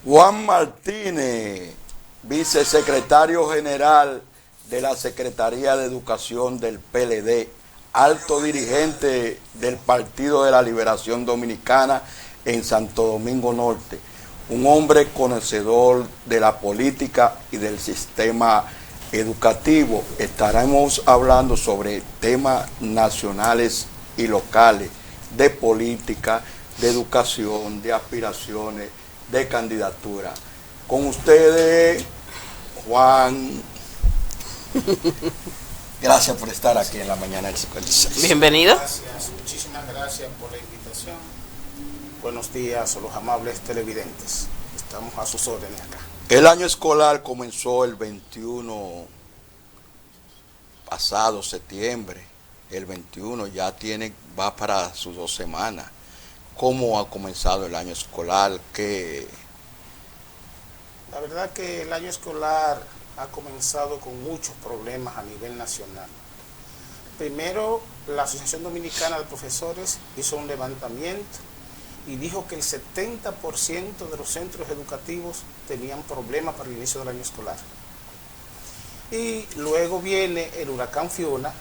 Juan Martínez, vicesecretario general de la Secretaría de Educación del PLD, alto dirigente del Partido de la Liberación Dominicana en Santo Domingo Norte, un hombre conocedor de la política y del sistema educativo. Estaremos hablando sobre temas nacionales y locales, de política, de educación, de aspiraciones, de candidatura. Con ustedes, Juan. Gracias por estar aquí en la mañana del 56. Bienvenido. Gracias, muchísimas gracias por la invitación. Buenos días a los amables televidentes. Estamos a sus órdenes acá. El año escolar comenzó el 21 pasado, septiembre. El 21 ya va para sus 2 semanas. ¿Cómo ha comenzado el año escolar? La verdad que el año escolar ha comenzado con muchos problemas a nivel nacional. Primero, la Asociación Dominicana de Profesores hizo un levantamiento y dijo que el 70% de los centros educativos tenían problemas para el inicio del año escolar. Y luego viene el huracán Fiona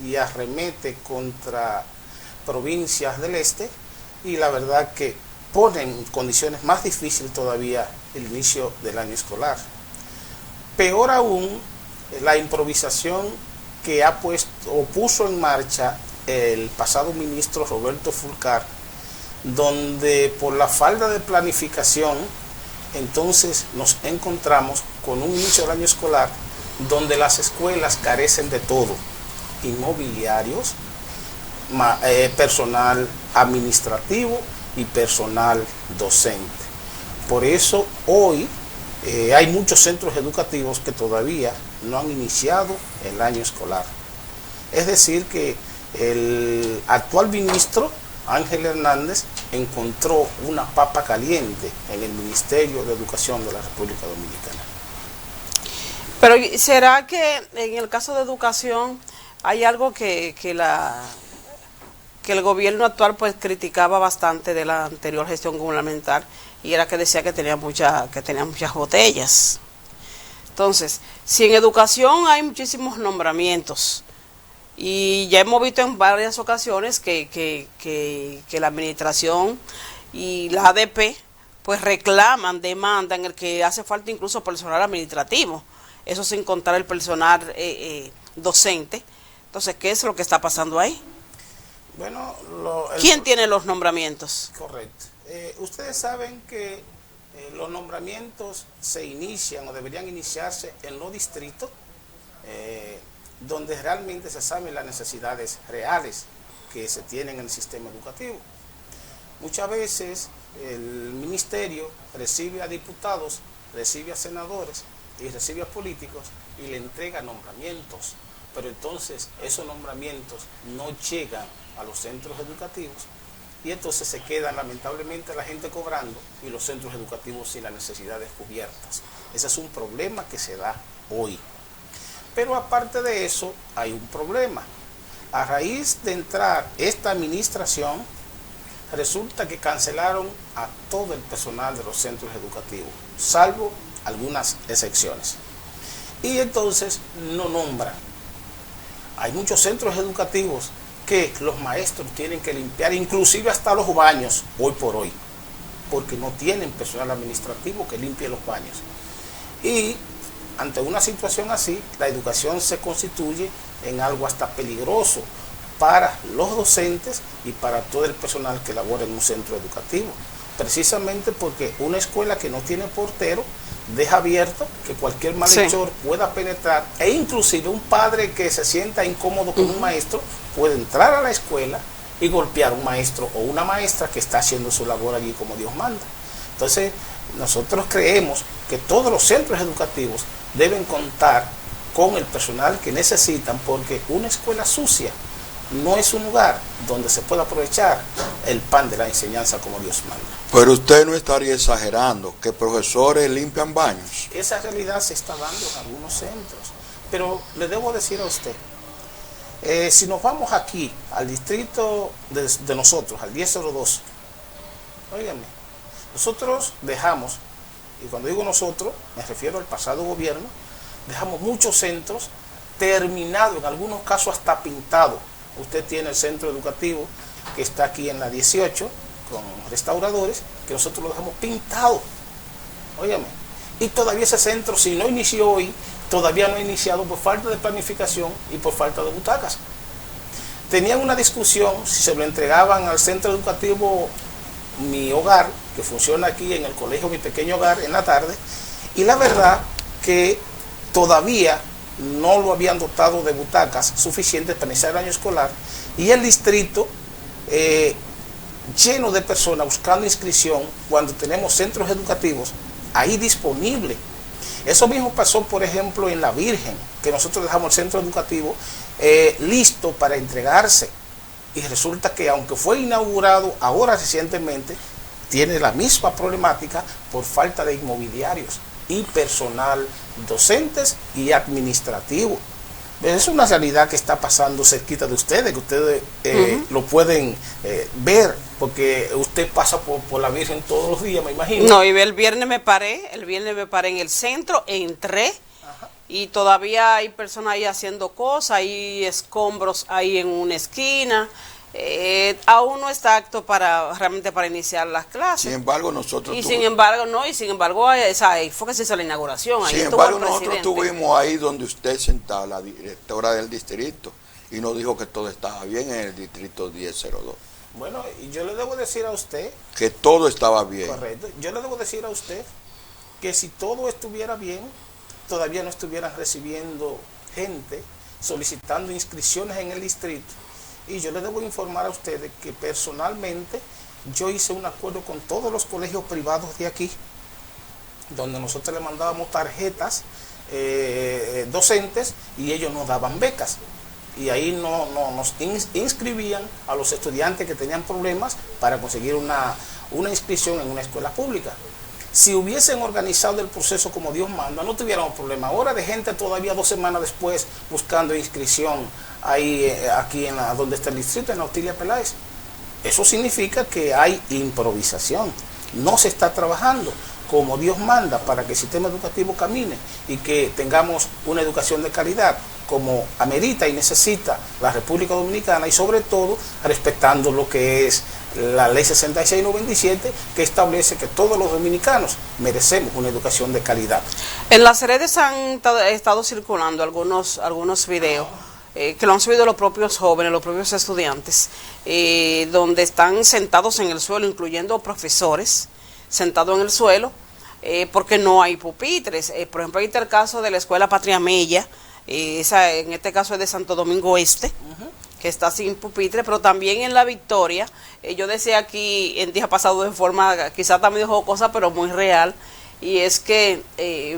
y arremete contra provincias del este, y la verdad que ponen en condiciones más difíciles todavía el inicio del año escolar. Peor aún, la improvisación que puso en marcha el pasado ministro Roberto Fulcar, donde por la falta de planificación, entonces nos encontramos con un inicio del año escolar donde las escuelas carecen de todo: inmobiliarios, personal administrativo y personal docente. Por eso hoy hay muchos centros educativos que todavía no han iniciado el año escolar. Es decir que el actual ministro Ángel Hernández encontró una papa caliente en el Ministerio de Educación de la República Dominicana. Pero ¿será que en el caso de educación hay algo que el gobierno actual pues criticaba bastante de la anterior gestión gubernamental, y era que decía que tenía muchas botellas? Entonces, si en educación hay muchísimos nombramientos, y ya hemos visto en varias ocasiones que la administración y la ADP pues reclaman, demandan el que hace falta incluso personal administrativo, eso sin contar el personal docente. Entonces, ¿qué es lo que está pasando ahí? Bueno, ¿quién tiene los nombramientos? Correcto. Ustedes saben que los nombramientos se inician o deberían iniciarse en los distritos, donde realmente se saben las necesidades reales que se tienen en el sistema educativo. Muchas veces el ministerio recibe a diputados, recibe a senadores y recibe a políticos y le entrega nombramientos, pero entonces esos nombramientos no llegan a los centros educativos, y entonces se queda lamentablemente la gente cobrando y los centros educativos sin las necesidades cubiertas. Ese es un problema que se da hoy. Pero aparte de eso, hay un problema. A raíz de entrar esta administración, resulta que cancelaron a todo el personal de los centros educativos, salvo algunas excepciones. Y entonces no nombran. Hay muchos centros educativos que los maestros tienen que limpiar, inclusive hasta los baños, hoy por hoy, porque no tienen personal administrativo que limpie los baños. Y ante una situación así, la educación se constituye en algo hasta peligroso para los docentes y para todo el personal que labora en un centro educativo, precisamente porque una escuela que no tiene portero deja abierto que cualquier malhechor pueda penetrar, e inclusive un padre que se sienta incómodo con un maestro puede entrar a la escuela y golpear a un maestro o una maestra que está haciendo su labor allí como Dios manda. Entonces, nosotros creemos que todos los centros educativos deben contar con el personal que necesitan, porque una escuela sucia no es un lugar donde se pueda aprovechar el pan de la enseñanza como Dios manda. Pero usted no estaría exagerando que profesores limpian baños. Esa realidad se está dando en algunos centros. Pero le debo decir a usted, si nos vamos aquí al distrito de nosotros, al 1002, óigame, nosotros dejamos y cuando digo nosotros, me refiero al pasado gobierno, dejamos muchos centros terminados, en algunos casos hasta pintados. Usted tiene el centro educativo que está aquí en la 18, con restauradores, que nosotros lo dejamos pintado. Óyame, y todavía ese centro, si no inició hoy, todavía no ha iniciado por falta de planificación y por falta de butacas. Tenían una discusión si se lo entregaban al centro educativo Mi Hogar, que funciona aquí en el colegio Mi Pequeño Hogar en la tarde, y la verdad que todavía no lo habían dotado de butacas suficientes para iniciar el año escolar, y el distrito lleno de personas buscando inscripción cuando tenemos centros educativos ahí disponibles. Eso mismo pasó, por ejemplo, en La Virgen, que nosotros dejamos el centro educativo listo para entregarse, y resulta que aunque fue inaugurado ahora recientemente, tiene la misma problemática por falta de inmobiliarios y personal docentes y administrativo. Es una realidad que está pasando cerquita de ustedes, que ustedes lo pueden ver, porque usted pasa por La Virgen todos los días, me imagino. No, y el viernes me paré en el centro, entré, y todavía hay personas ahí haciendo cosas, hay escombros ahí en una esquina. Aún no está apto realmente para iniciar las clases. Sin embargo, sin embargo, ahí fue que se hizo la inauguración. Sin embargo, nosotros estuvimos ahí donde usted sentaba, la directora del distrito, y nos dijo que todo estaba bien en el distrito 1002. Bueno, y yo le debo decir a usted que todo estaba bien. Correcto. Yo le debo decir a usted que si todo estuviera bien, todavía no estuvieran recibiendo gente solicitando inscripciones en el distrito. Y yo le debo informar a ustedes que personalmente yo hice un acuerdo con todos los colegios privados de aquí, donde nosotros le mandábamos tarjetas docentes, y ellos nos daban becas. Y ahí nos inscribían a los estudiantes que tenían problemas para conseguir una inscripción en una escuela pública. Si hubiesen organizado el proceso como Dios manda, no tuviéramos problema. Ahora de gente todavía 2 semanas después buscando inscripción ahí, aquí donde está el distrito, en Autilia Peláez. Eso significa que hay improvisación. No se está trabajando como Dios manda para que el sistema educativo camine y que tengamos una educación de calidad como amerita y necesita la República Dominicana, y sobre todo respetando lo que es la ley 6697, que establece que todos los dominicanos merecemos una educación de calidad. En las redes han estado circulando algunos videos que lo han subido los propios jóvenes, los propios estudiantes, donde están sentados en el suelo, incluyendo profesores sentados en el suelo, porque no hay pupitres. Por ejemplo, ahí está el caso de la escuela Patria Mella, en este caso es de Santo Domingo Este, que está sin pupitre, pero también en La Victoria. Yo decía aquí en día pasado de forma quizás también jocosa, pero muy real, y es que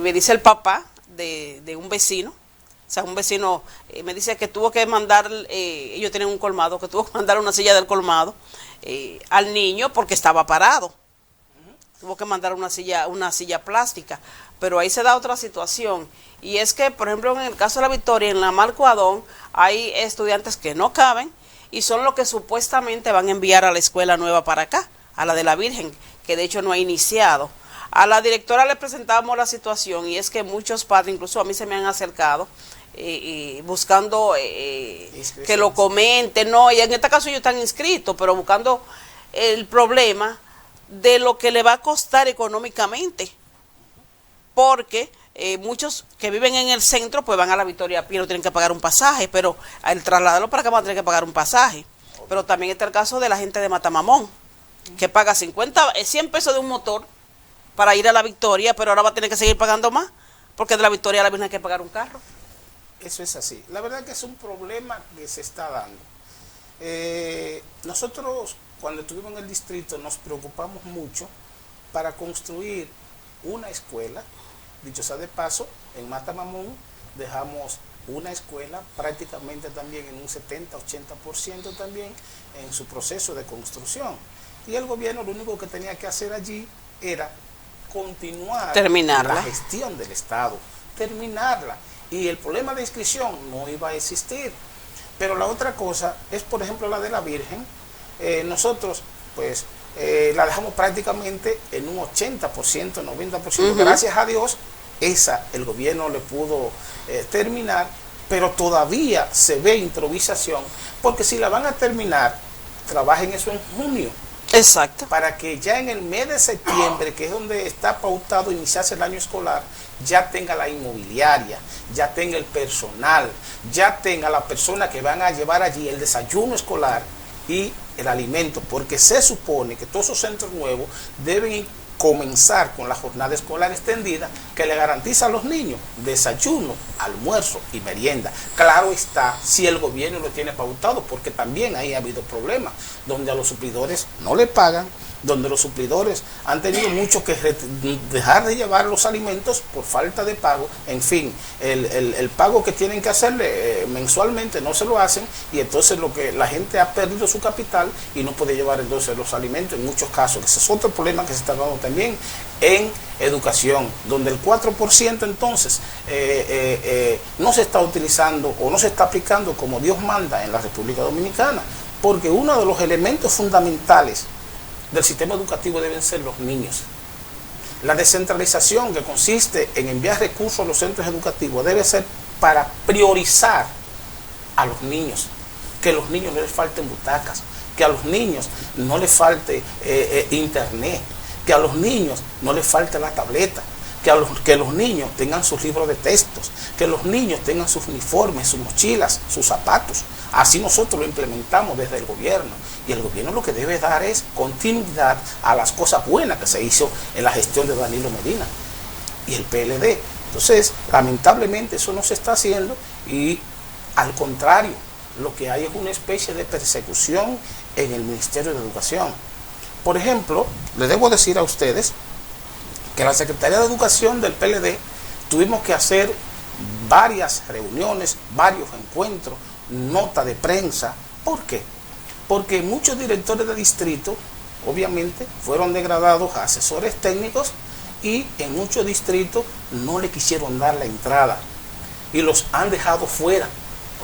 me dice el papá de un vecino, o sea, un vecino me dice que tuvo que mandar, ellos tienen un colmado, que tuvo que mandar una silla del colmado al niño porque estaba parado. Tuvo que mandar una silla plástica. Pero ahí se da otra situación, y es que, por ejemplo, en el caso de La Victoria, en la Marco Adón, hay estudiantes que no caben, y son los que supuestamente van a enviar a la escuela nueva para acá, a la de La Virgen, que de hecho no ha iniciado. A la directora le presentamos la situación, y es que muchos padres, incluso a mí se me han acercado, buscando que lo comenten, no, y en este caso ellos están inscritos, pero buscando el problema de lo que le va a costar económicamente, porque muchos que viven en el centro pues van a La Victoria a pie, no tienen que pagar un pasaje, pero al trasladarlo para acá van a tener que pagar un pasaje. Pero también está el caso de la gente de Matamamón, que paga 100 pesos de un motor para ir a La Victoria, pero ahora va a tener que seguir pagando más, porque de La Victoria a La Virgen hay que pagar un carro. Eso es así. La verdad que es un problema que se está dando. Nosotros, cuando estuvimos en el distrito, nos preocupamos mucho para construir una escuela. Dicho sea de paso, en Matamamón dejamos una escuela prácticamente también en un 70-80% también en su proceso de construcción. Y el gobierno lo único que tenía que hacer allí era continuar la gestión del Estado, terminarla. Y el problema de inscripción no iba a existir. Pero la otra cosa es, por ejemplo, la de La Virgen. Nosotros, pues, la dejamos prácticamente en un 80%, 90%. Gracias a Dios, el gobierno le pudo terminar, pero todavía se ve improvisación, porque si la van a terminar, trabajen eso en junio. Exacto. Para que ya en el mes de septiembre, que es donde está pautado iniciarse el año escolar, ya tenga la inmobiliaria, ya tenga el personal, ya tenga la persona que van a llevar allí el desayuno escolar y el alimento, porque se supone que todos esos centros nuevos deben comenzar con la jornada escolar extendida, que le garantiza a los niños desayuno, almuerzo y merienda. Claro está, si el gobierno lo tiene pautado, porque también ahí ha habido problemas, donde a los suplidores no le pagan, donde los suplidores han tenido mucho que dejar de llevar los alimentos por falta de pago. En fin, el pago que tienen que hacerle mensualmente no se lo hacen, y entonces lo que la gente ha perdido su capital y no puede llevar entonces los alimentos en muchos casos. Ese es otro problema que se está dando también en educación, donde el 4% entonces no se está utilizando o no se está aplicando como Dios manda en la República Dominicana, porque uno de los elementos fundamentales del sistema educativo deben ser los niños. La descentralización, que consiste en enviar recursos a los centros educativos, debe ser para priorizar a los niños, que a los niños no les falten butacas, que a los niños no les falte internet, que a los niños no les falte la tableta, que los niños tengan sus libros de textos, que los niños tengan sus uniformes, sus mochilas, sus zapatos. Así nosotros lo implementamos desde el gobierno, y el gobierno lo que debe dar es continuidad a las cosas buenas que se hizo en la gestión de Danilo Medina y el PLD. Entonces, lamentablemente eso no se está haciendo, y al contrario, lo que hay es una especie de persecución en el Ministerio de Educación. Por ejemplo, les debo decir a ustedes que la Secretaría de Educación del PLD tuvimos que hacer varias reuniones, varios encuentros, nota de prensa. ¿Por qué? Porque muchos directores de distrito, obviamente, fueron degradados a asesores técnicos, y en muchos distritos no le quisieron dar la entrada y los han dejado fuera.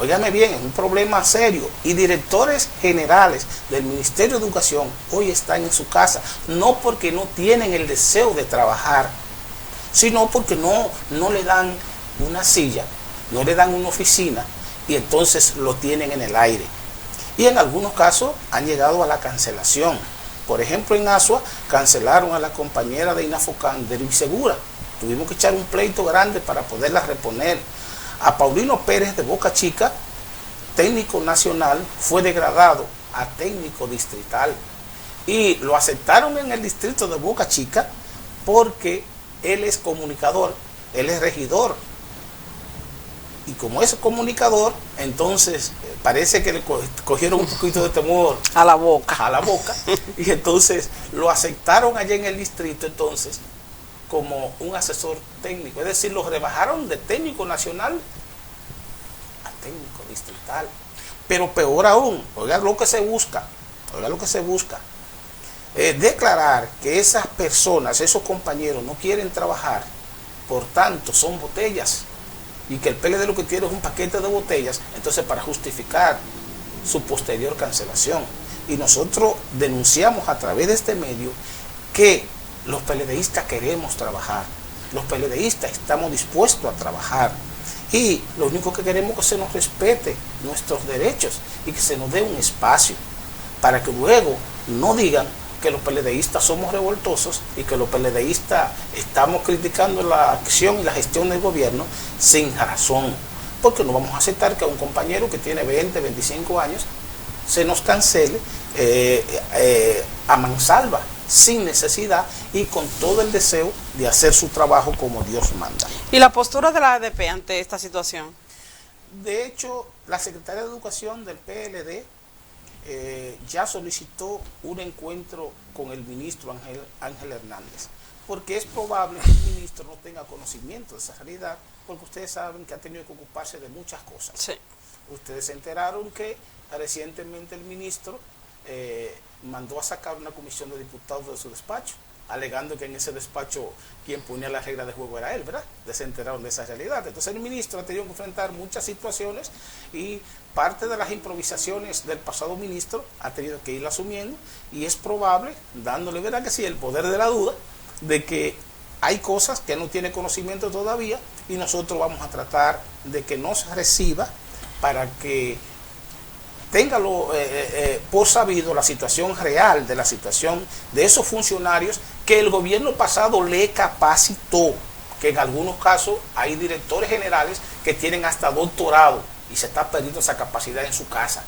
Óigame bien, es un problema serio, y directores generales del Ministerio de Educación hoy están en su casa, no porque no tienen el deseo de trabajar, sino porque no le dan una silla, no le dan una oficina, y entonces lo tienen en el aire. Y en algunos casos han llegado a la cancelación. Por ejemplo, en Asua cancelaron a la compañera de Inafocán, de Luis Segura. Tuvimos que echar un pleito grande para poderla reponer. A Paulino Pérez de Boca Chica, técnico nacional, fue degradado a técnico distrital, y lo aceptaron en el distrito de Boca Chica porque él es comunicador, él es regidor, y como es comunicador, entonces parece que le cogieron un poquito de temor a la boca, y entonces lo aceptaron allá en el distrito entonces como un asesor técnico, es decir, lo rebajaron de técnico nacional a técnico distrital. Pero peor aún, oiga lo que se busca, declarar que esas personas, esos compañeros no quieren trabajar, por tanto son botellas, y que el PLD lo que tiene es un paquete de botellas, entonces para justificar su posterior cancelación. Y nosotros denunciamos a través de este medio que los PLDistas queremos trabajar, los PLDistas estamos dispuestos a trabajar, y lo único que queremos es que se nos respete nuestros derechos y que se nos dé un espacio, para que luego no digan que los PLDistas somos revoltosos y que los PLDistas estamos criticando la acción y la gestión del gobierno sin razón, porque no vamos a aceptar que a un compañero que tiene 20, 25 años se nos cancele a mansalva, sin necesidad y con todo el deseo de hacer su trabajo como Dios manda. ¿Y la postura de la ADP ante esta situación? De hecho, la Secretaría de Educación del PLD ya solicitó un encuentro con el ministro Ángel Hernández, porque es probable que el ministro no tenga conocimiento de esa realidad, porque ustedes saben que ha tenido que ocuparse de muchas cosas. Sí. Ustedes se enteraron que recientemente el ministro mandó a sacar una comisión de diputados de su despacho, alegando que en ese despacho quien ponía la regla de juego era él, ¿verdad? Se enteraron de esa realidad. Entonces el ministro ha tenido que enfrentar muchas situaciones y parte de las improvisaciones del pasado ministro ha tenido que ir asumiendo, y es probable, dándole, ¿verdad que sí?, el poder de la duda, de que hay cosas que no tiene conocimiento todavía, y nosotros vamos a tratar de que no se reciba para que tenga por sabido la situación real de la situación de esos funcionarios que el gobierno pasado le capacitó, que en algunos casos hay directores generales que tienen hasta doctorado y se está perdiendo esa capacidad en su casa.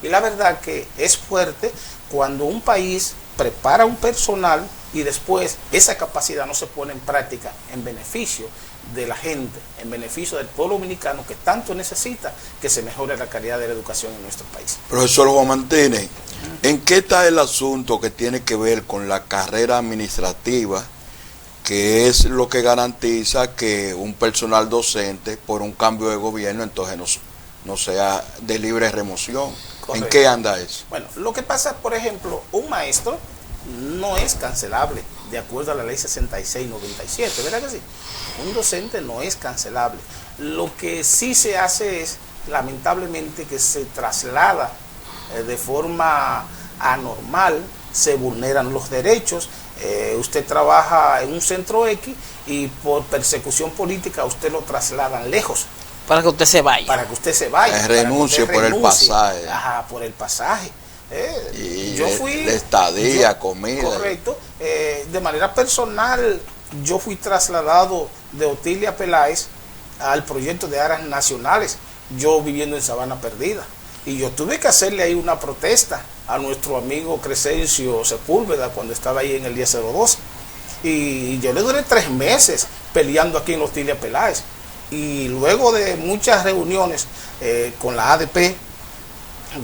Y la verdad que es fuerte cuando un país prepara un personal y después esa capacidad no se pone en práctica en beneficio de la gente, en beneficio del pueblo dominicano que tanto necesita que se mejore la calidad de la educación en nuestro país. Profesor Juan Martínez, ¿en qué está el asunto que tiene que ver con la carrera administrativa, que es lo que garantiza que un personal docente por un cambio de gobierno entonces no sea de libre remoción? Correcto. ¿En qué anda eso? Bueno, lo que pasa, por ejemplo, un maestro no es cancelable de acuerdo a la ley 6697, ¿verdad que sí? Un docente no es cancelable. Lo que sí se hace es, lamentablemente, que se traslada de forma anormal, se vulneran los derechos. Usted trabaja en un centro X y por persecución política usted lo trasladan lejos. Para que usted se vaya. Para que usted se vaya. Renuncie por el pasaje. Ajá, por el pasaje. Y yo fui de estadía, comida. Correcto. De manera personal, yo fui trasladado de Otilia Peláez al proyecto de áreas nacionales, yo viviendo en Sabana Perdida. Y yo tuve que hacerle ahí una protesta a nuestro amigo Crescencio Sepúlveda cuando estaba ahí en el 1002. Y yo le duré 3 meses peleando aquí en Otilia Peláez. Y luego de muchas reuniones con la ADP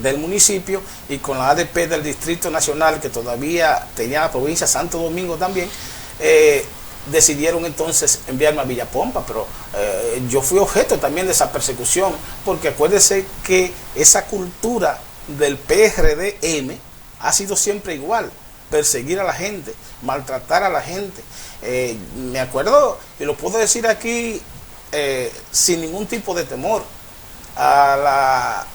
del municipio y con la ADP del Distrito Nacional, que todavía tenía la provincia de Santo Domingo también, decidieron entonces enviarme a Villapompa, pero yo fui objeto también de esa persecución, porque acuérdese que esa cultura del PRDM ha sido siempre igual: perseguir a la gente, maltratar a la gente. Me acuerdo, y lo puedo decir aquí sin ningún tipo de temor, a la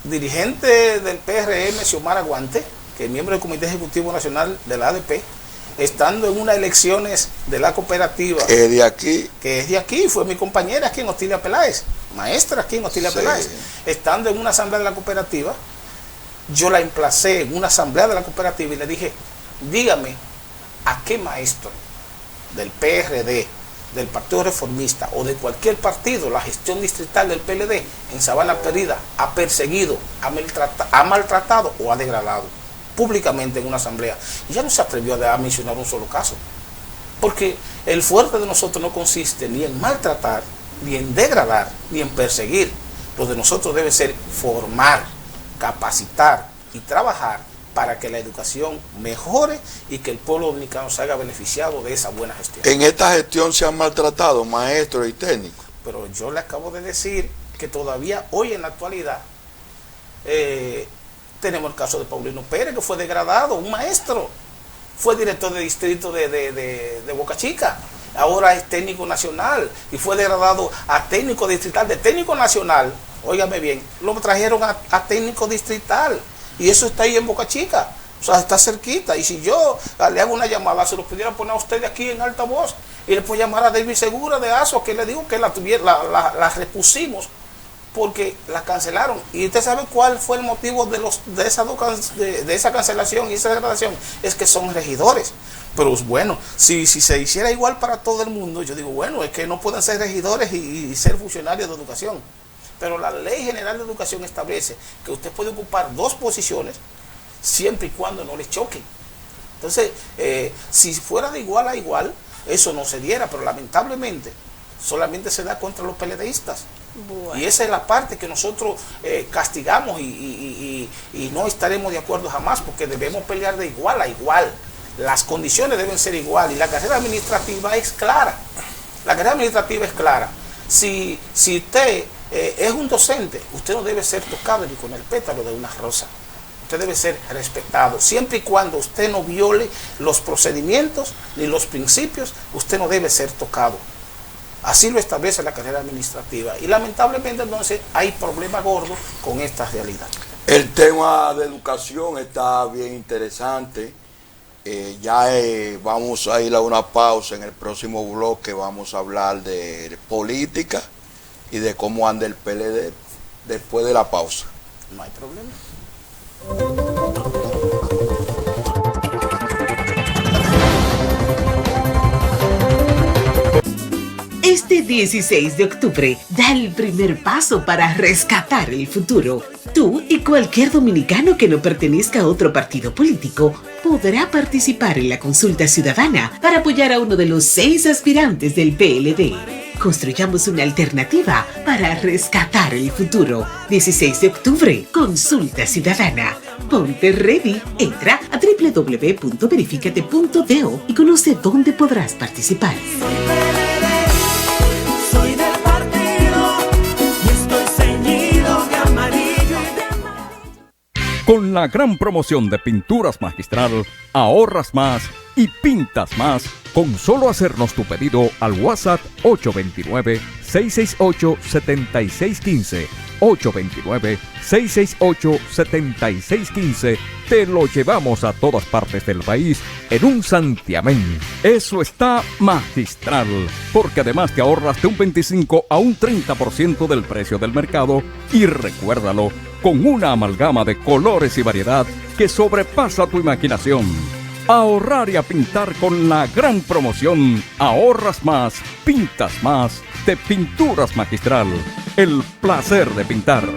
dirigente del PRM, Xiomara Guante, que es miembro del Comité Ejecutivo Nacional de la ADP, estando en unas elecciones de la cooperativa, que es de aquí, fue mi compañera aquí en Otilia Peláez, maestra aquí en Otilia Peláez, estando en una asamblea de la cooperativa, yo la emplacé en una asamblea de la cooperativa y le dije: dígame a qué maestro del PRD, del Partido Reformista o de cualquier partido la gestión distrital del PLD en Sabana Perdida ha perseguido, ha maltratado o ha degradado públicamente en una asamblea. Y ya no se atrevió a mencionar un solo caso, porque el fuerte de nosotros no consiste ni en maltratar, ni en degradar, ni en perseguir. Lo de nosotros debe ser formar, capacitar y trabajar para que la educación mejore y que el pueblo dominicano se haga beneficiado de esa buena gestión. En esta gestión se han maltratado maestros y técnicos. Pero yo le acabo de decir que todavía hoy en la actualidad tenemos el caso de Paulino Pérez, que fue degradado, un maestro, fue director de distrito de Boca Chica, ahora es técnico nacional y fue degradado a técnico distrital. De técnico nacional, óigame bien, lo trajeron a técnico distrital. Y eso está ahí en Boca Chica, o sea, está cerquita. Y si yo le hago una llamada, se lo pudiera poner a usted aquí en altavoz, y le puedo llamar a David Segura de ASO, que le digo que la repusimos porque la cancelaron. Y usted sabe cuál fue el motivo de esa cancelación y esa degradación: es que son regidores. Pero bueno, si se hiciera igual para todo el mundo, yo digo, bueno, es que no pueden ser regidores y ser funcionarios de educación. Pero la Ley General de Educación establece que usted puede ocupar 2 posiciones siempre y cuando no les choquen. Entonces, si fuera de igual a igual, eso no se diera, pero lamentablemente solamente se da contra los PLDistas. Bueno. Y esa es la parte que nosotros castigamos y no estaremos de acuerdo jamás, porque debemos pelear de igual a igual. Las condiciones deben ser igual y la carrera administrativa es clara. La carrera administrativa es clara. Si usted es un docente, usted no debe ser tocado ni con el pétalo de una rosa. usted debe ser respetado. Siempre y cuando usted no viole los procedimientos ni los principios, usted no debe ser tocado. Así lo establece la carrera administrativa. Y lamentablemente entonces hay problemas gordos con esta realidad. El tema de educación está bien interesante. Vamos a ir a una pausa. En el próximo bloque vamos a hablar de política y de cómo anda el PLD después de la pausa. No hay problema. Este 16 de octubre da el primer paso para rescatar el futuro. Tú y cualquier dominicano que no pertenezca a otro partido político podrá participar en la consulta ciudadana para apoyar a uno de los 6 aspirantes del PLD. Construyamos una alternativa para rescatar el futuro. 16 de octubre, consulta ciudadana. Ponte ready. Entra a www.verificate.do y conoce dónde podrás participar. Con la gran promoción de Pinturas Magistral, ahorras más y pintas más con solo hacernos tu pedido al WhatsApp 829-668-7615. 829-668-7615. Te lo llevamos a todas partes del país en un santiamén. Eso está magistral, porque además te ahorras de un 25 a un 30% del precio del mercado y recuérdalo, con una amalgama de colores y variedad que sobrepasa tu imaginación. Ahorrar y a pintar con la gran promoción Ahorras más, pintas más de Pinturas Magistral. El placer de pintar.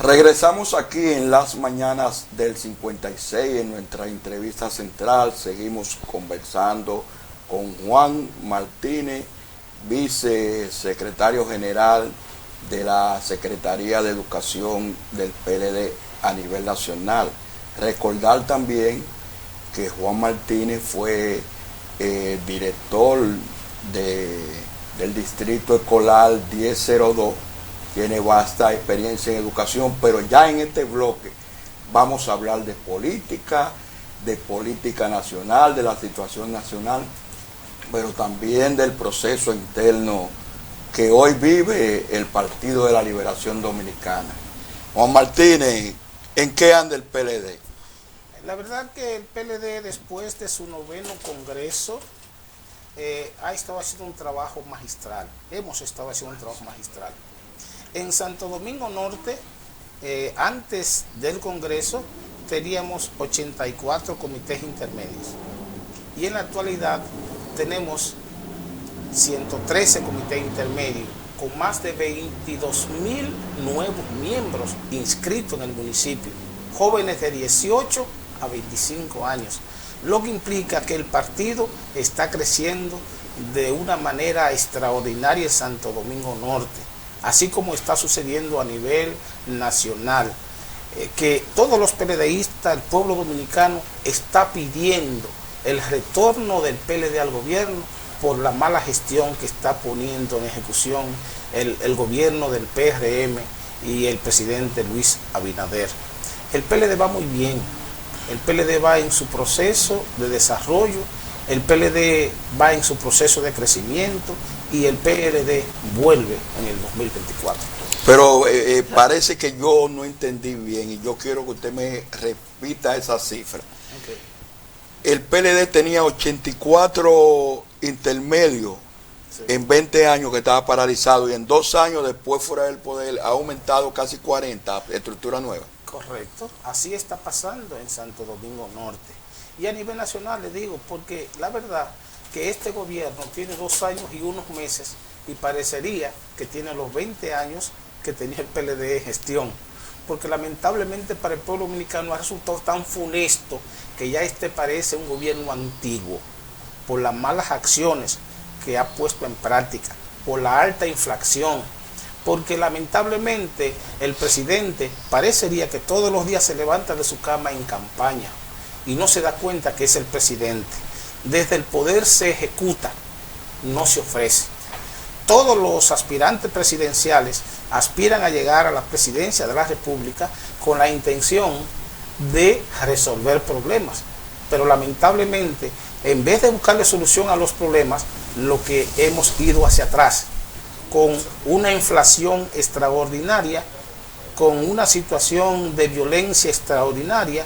Regresamos aquí en las mañanas del 56 en nuestra entrevista central. Seguimos conversando con Juan Martínez, vicesecretario general de la Secretaría de Educación del PLD a nivel nacional. Recordar también que Juan Martínez fue director del Distrito Escolar 1002. Tiene vasta experiencia en educación, pero ya en este bloque vamos a hablar de política nacional, de la situación nacional, pero también del proceso interno que hoy vive el Partido de la Liberación Dominicana. Juan Martínez, ¿en qué anda el PLD? La verdad que el PLD, después de su 9º congreso, ha estado haciendo un trabajo magistral. Hemos estado haciendo un trabajo magistral. En Santo Domingo Norte, antes del Congreso, teníamos 84 comités intermedios. Y en la actualidad tenemos 113 comités intermedios, con más de 22.000 nuevos miembros inscritos en el municipio, jóvenes de 18 a 25 años, lo que implica que el partido está creciendo de una manera extraordinaria en Santo Domingo Norte, así como está sucediendo a nivel nacional, que todos los PLDistas, el pueblo dominicano, está pidiendo el retorno del PLD al gobierno por la mala gestión que está poniendo en ejecución el gobierno del PRM y el presidente Luis Abinader. El PLD va muy bien, el PLD va en su proceso de desarrollo, el PLD va en su proceso de crecimiento y el PLD vuelve en el 2024. Pero parece que yo no entendí bien y yo quiero que usted me repita esa cifra. Okay. El PLD tenía 84 intermedios, sí, en 20 años que estaba paralizado, y en 2 años después fuera del poder ha aumentado casi 40, estructura nueva. Correcto, así está pasando en Santo Domingo Norte. Y a nivel nacional le digo, porque la verdad que este gobierno tiene 2 años y unos meses y parecería que tiene los 20 años que tenía el PLD en gestión, porque lamentablemente para el pueblo dominicano ha resultado tan funesto que ya este parece un gobierno antiguo, por las malas acciones que ha puesto en práctica, por la alta inflación, porque lamentablemente el presidente parecería que todos los días se levanta de su cama en campaña y no se da cuenta que es el presidente. Desde el poder se ejecuta, no se ofrece. Todos los aspirantes presidenciales aspiran a llegar a la presidencia de la República con la intención de resolver problemas, pero lamentablemente en vez de buscarle solución a los problemas, lo que hemos ido hacia atrás, con una inflación extraordinaria, con una situación de violencia extraordinaria,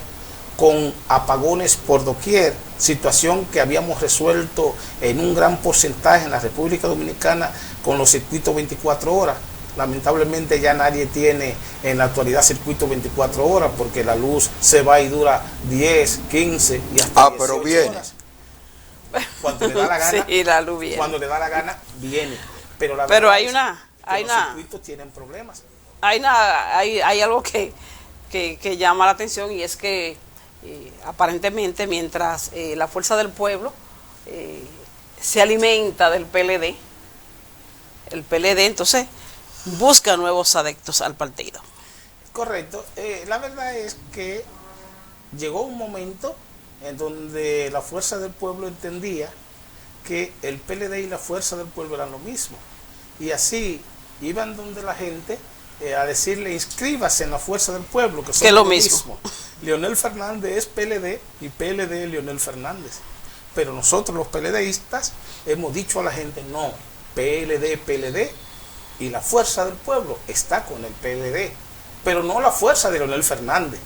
con apagones por doquier, situación que habíamos resuelto en un gran porcentaje en la República Dominicana con los circuitos 24 horas. Lamentablemente ya nadie tiene en la actualidad circuito 24 horas porque la luz se va y dura 10, 15 y hasta 18 pero viene. horas. Cuando le da la gana, sí, la luz viene. Cuando le da la gana, viene. Pero hay los circuitos tienen problemas. Hay algo que llama la atención, y es que aparentemente mientras la Fuerza del Pueblo se alimenta del PLD, el PLD entonces busca nuevos adeptos al partido. Correcto. La verdad es que llegó un momento en donde la Fuerza del Pueblo entendía que el PLD y la Fuerza del Pueblo eran lo mismo. Y así iban donde la gente a decirle: inscríbase en la Fuerza del Pueblo, que son lo mismo. Leonel Fernández es PLD y PLD es Leonel Fernández. Pero nosotros los PLDistas hemos dicho a la gente: no, PLD, y la Fuerza del Pueblo está con el PLD, pero no la fuerza de Leonel Fernández,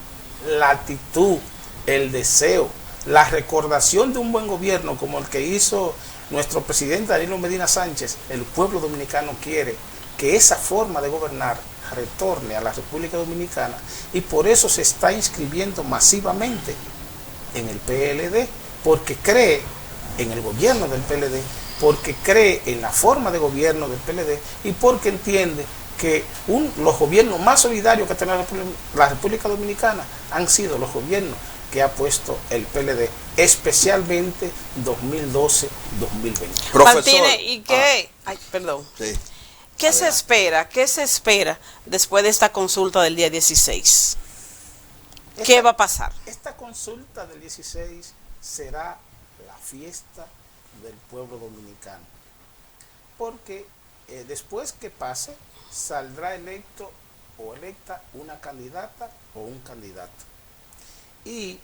la actitud, el deseo, la recordación de un buen gobierno como el que hizo nuestro presidente Danilo Medina Sánchez. El pueblo dominicano quiere que esa forma de gobernar retorne a la República Dominicana, y por eso se está inscribiendo masivamente en el PLD, porque cree en el gobierno del PLD, porque cree en la forma de gobierno del PLD y porque entiende que los gobiernos más solidarios que ha tenido la República Dominicana han sido los gobiernos que ha puesto el PLD, especialmente 2012-2020. Martínez, ¿y qué? Sí. ¿Qué se espera? ¿Qué se espera después de esta consulta del día 16? ¿Qué va a pasar? Esta consulta del 16 será la fiesta del pueblo dominicano, porque después que pase saldrá electo o electa una candidata o un candidato, y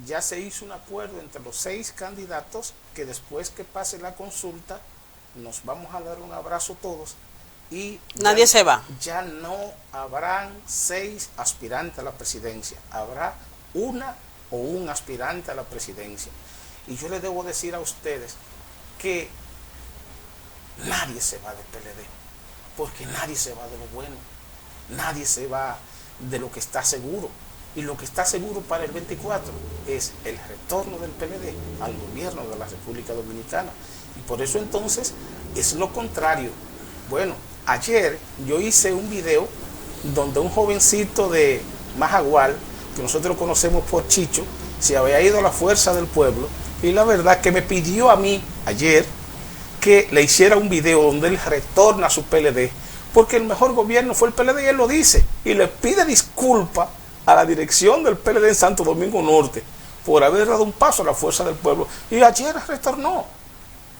ya se hizo un acuerdo entre los 6 candidatos que después que pase la consulta nos vamos a dar un abrazo todos y nadie se va. Ya no habrán 6 aspirantes a la presidencia, habrá una o un aspirante a la presidencia. Y yo les debo decir a ustedes que nadie se va del PLD, porque nadie se va de lo bueno, nadie se va de lo que está seguro. Y lo que está seguro para el 24 es el retorno del PLD al gobierno de la República Dominicana. Y por eso entonces es lo contrario. Bueno, ayer yo hice un video donde un jovencito de Majagual, que nosotros conocemos por Chicho, se había ido a la Fuerza del Pueblo, y la verdad que me pidió a mí ayer que le hiciera un video donde él retorna a su PLD, porque el mejor gobierno fue el PLD, y él lo dice, y le pide disculpas a la dirección del PLD en Santo Domingo Norte por haber dado un paso a la Fuerza del Pueblo, y ayer retornó,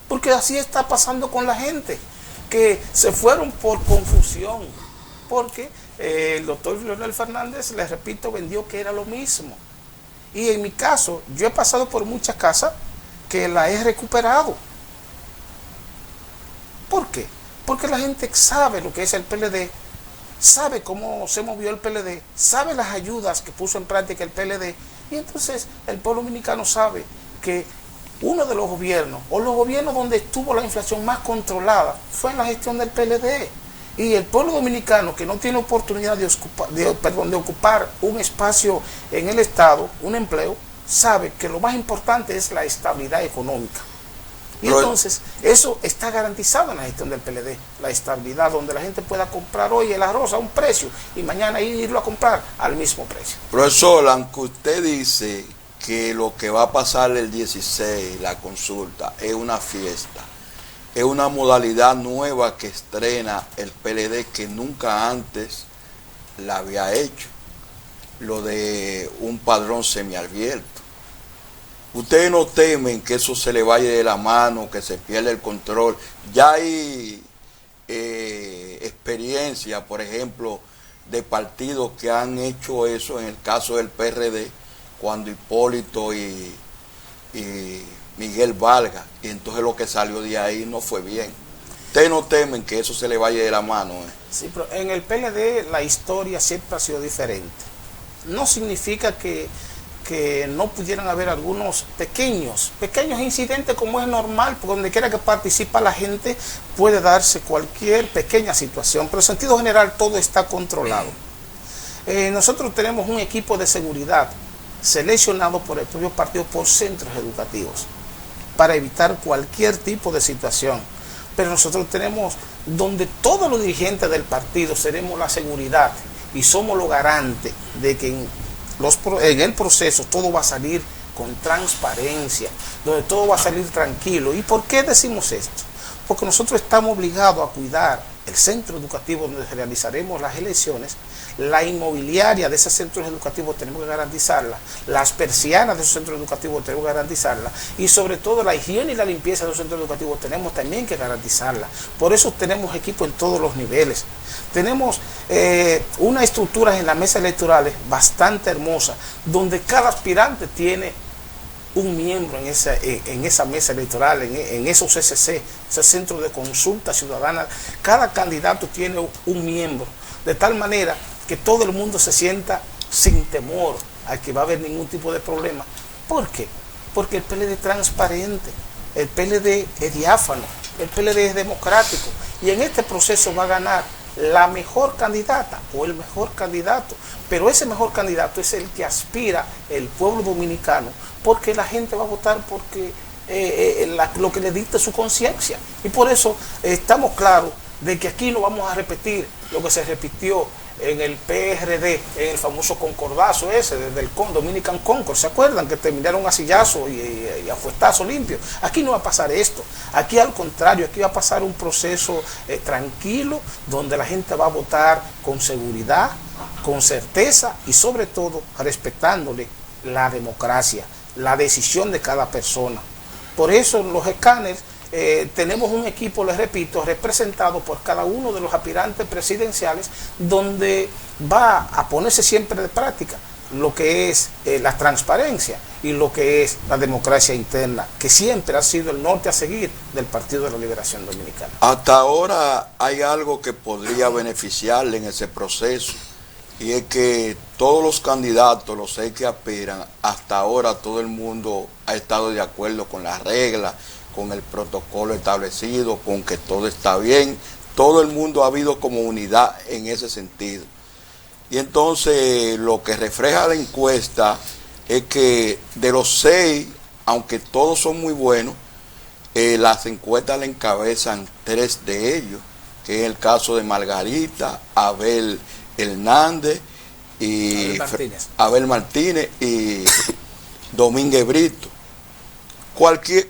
porque así está pasando con la gente, que se fueron por confusión, porque el doctor Leonel Fernández, les repito, vendió que era lo mismo. Y en mi caso, yo he pasado por muchas casas que la he recuperado. ¿Por qué? Porque la gente sabe lo que es el PLD, sabe cómo se movió el PLD, sabe las ayudas que puso en práctica el PLD, y entonces el pueblo dominicano sabe que uno de los gobiernos, o los gobiernos donde estuvo la inflación más controlada, fue en la gestión del PLD. Y el pueblo dominicano, que no tiene oportunidad de ocupar un espacio en el Estado, un empleo, sabe que lo más importante es la estabilidad económica. Y entonces, eso está garantizado en la gestión del PLD, la estabilidad, donde la gente pueda comprar hoy el arroz a un precio y mañana irlo a comprar al mismo precio. Profesor, aunque usted dice que lo que va a pasar el 16, la consulta, es una fiesta, es una modalidad nueva que estrena el PLD que nunca antes la había hecho, lo de un padrón semiabierto. Ustedes no temen que eso se le vaya de la mano, que se pierda el control. Ya hay experiencia, por ejemplo, de partidos que han hecho eso, en el caso del PRD, cuando Hipólito y Miguel Vargas, y entonces lo que salió de ahí no fue bien. Ustedes no temen que eso se le vaya de la mano. Sí, pero en el PLD la historia siempre ha sido diferente. No significa que no pudieran haber algunos pequeños incidentes, como es normal, porque donde quiera que participa la gente puede darse cualquier pequeña situación, pero en sentido general todo está controlado. Nosotros tenemos un equipo de seguridad seleccionado por el propio partido por centros educativos para evitar cualquier tipo de situación, pero nosotros tenemos donde todos los dirigentes del partido seremos la seguridad y somos los garantes de que en el proceso todo va a salir con transparencia, donde todo va a salir tranquilo. ¿Y por qué decimos esto? Porque nosotros estamos obligados a cuidar el centro educativo donde realizaremos las elecciones, la inmobiliaria de esos centros educativos tenemos que garantizarla, las persianas de esos centros educativos tenemos que garantizarla, y sobre todo la higiene y la limpieza de los centros educativos tenemos también que garantizarla. Por eso tenemos equipo en todos los niveles. Tenemos una estructura en las mesas electorales bastante hermosa, donde cada aspirante tiene un miembro en esa mesa electoral, en esos CCC, ese centro de consulta ciudadana. Cada candidato tiene un miembro, de tal manera que todo el mundo se sienta sin temor a que va a haber ningún tipo de problema. ¿Por qué? Porque el PLD es transparente, el PLD es diáfano, el PLD es democrático, y en este proceso va a ganar la mejor candidata o el mejor candidato, pero ese mejor candidato es el que aspira el pueblo dominicano, porque la gente va a votar porque lo que le dicta su conciencia, y por eso estamos claros de que aquí no vamos a repetir lo que se repitió en el PRD, en el famoso concordazo ese, desde el Dominican Concord, ¿se acuerdan? Que terminaron a sillazo y a fuetazo limpio. Aquí no va a pasar esto, aquí al contrario, aquí va a pasar un proceso tranquilo, donde la gente va a votar con seguridad, con certeza y sobre todo respetándole la democracia, la decisión de cada persona. Por eso los escáneres tenemos un equipo, les repito, representado por cada uno de los aspirantes presidenciales, donde va a ponerse siempre de práctica lo que es la transparencia y lo que es la democracia interna, que siempre ha sido el norte a seguir del Partido de la Liberación Dominicana. Hasta ahora hay algo que podría beneficiarle en ese proceso, y es que todos los candidatos, los 6 que aspiran, hasta ahora todo el mundo ha estado de acuerdo con las reglas, con el protocolo establecido, con que todo está bien. Todo el mundo ha habido como unidad en ese sentido. Y entonces lo que refleja la encuesta es que de los 6, aunque todos son muy buenos, las encuestas le encabezan 3 de ellos, que es el caso de Margarita, Abel Hernández y Abel Martínez y Domínguez Brito.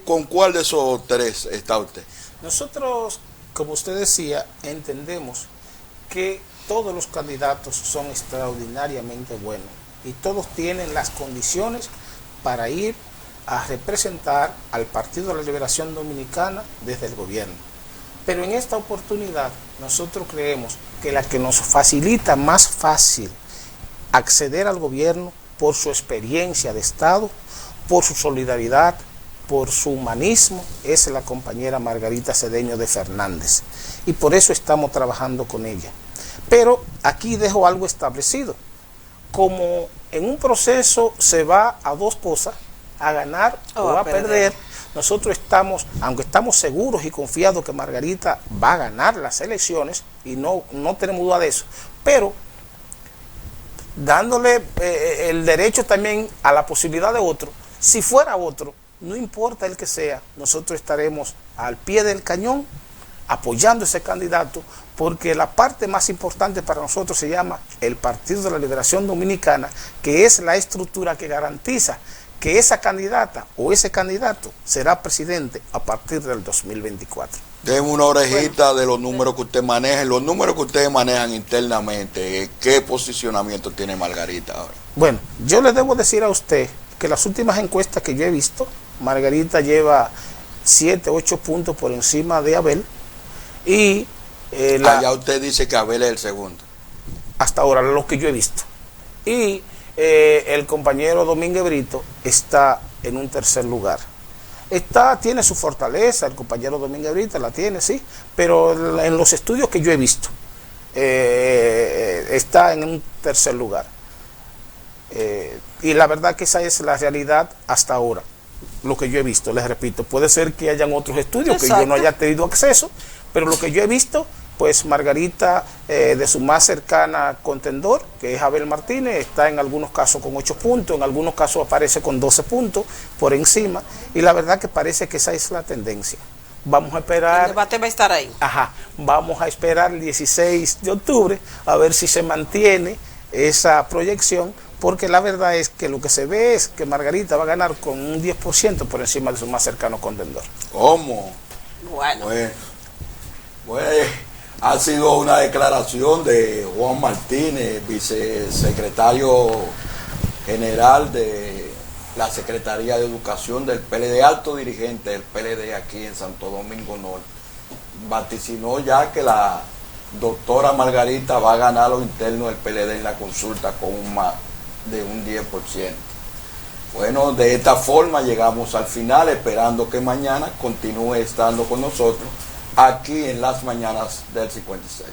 ¿Con cuál de esos 3 está usted? Nosotros, como usted decía, entendemos que todos los candidatos son extraordinariamente buenos y todos tienen las condiciones para ir a representar al Partido de la Liberación Dominicana desde el gobierno. Pero en esta oportunidad nosotros creemos que la que nos facilita más fácil acceder al gobierno por su experiencia de Estado, por su solidaridad, por su humanismo, es la compañera Margarita Cedeño de Fernández, y por eso estamos trabajando con ella. Pero aquí dejo algo establecido: como en un proceso se va a 2 cosas, a ganar o a perder, nosotros estamos, aunque estamos seguros y confiados que Margarita va a ganar las elecciones, y no tenemos duda de eso, pero dándole el derecho también a la posibilidad de otro. Si fuera otro, no importa el que sea, nosotros estaremos al pie del cañón apoyando ese candidato, porque la parte más importante para nosotros se llama el Partido de la Liberación Dominicana, que es la estructura que garantiza que esa candidata o ese candidato será presidente a partir del 2024. Deme una orejita de los números que usted maneja, los números que ustedes manejan internamente, ¿qué posicionamiento tiene Margarita ahora? Bueno, yo le debo decir a usted que las últimas encuestas que yo he visto, Margarita lleva 7, 8 puntos por encima de Abel, y ya usted dice que Abel es el segundo. Hasta ahora, lo que yo he visto. Y el compañero Domínguez Brito está en un tercer lugar. Tiene su fortaleza, el compañero Domínguez Brito la tiene, sí, pero en los estudios que yo he visto, está en un tercer lugar. Y la verdad que esa es la realidad hasta ahora, lo que yo he visto, les repito. Puede ser que hayan otros estudios que yo no haya tenido acceso, pero lo que yo he visto, pues Margarita, de su más cercana contendor, que es Abel Martínez, está en algunos casos con 8 puntos, en algunos casos aparece con 12 puntos por encima, y la verdad que parece que esa es la tendencia. Vamos a esperar... El debate va a estar ahí. Ajá, vamos a esperar el 16 de octubre a ver si se mantiene esa proyección, porque la verdad es que lo que se ve es que Margarita va a ganar con un 10% por encima de su más cercano contendor. ¿Cómo? Bueno. Pues ha sido una declaración de Juan Martínez, vicesecretario general de la Secretaría de Educación del PLD, alto dirigente del PLD aquí en Santo Domingo Norte. Vaticinó ya que la doctora Margarita va a ganar los internos del PLD en la consulta con más de un 10%. Bueno, de esta forma llegamos al final, esperando que mañana continúe estando con nosotros aquí en las mañanas del 56.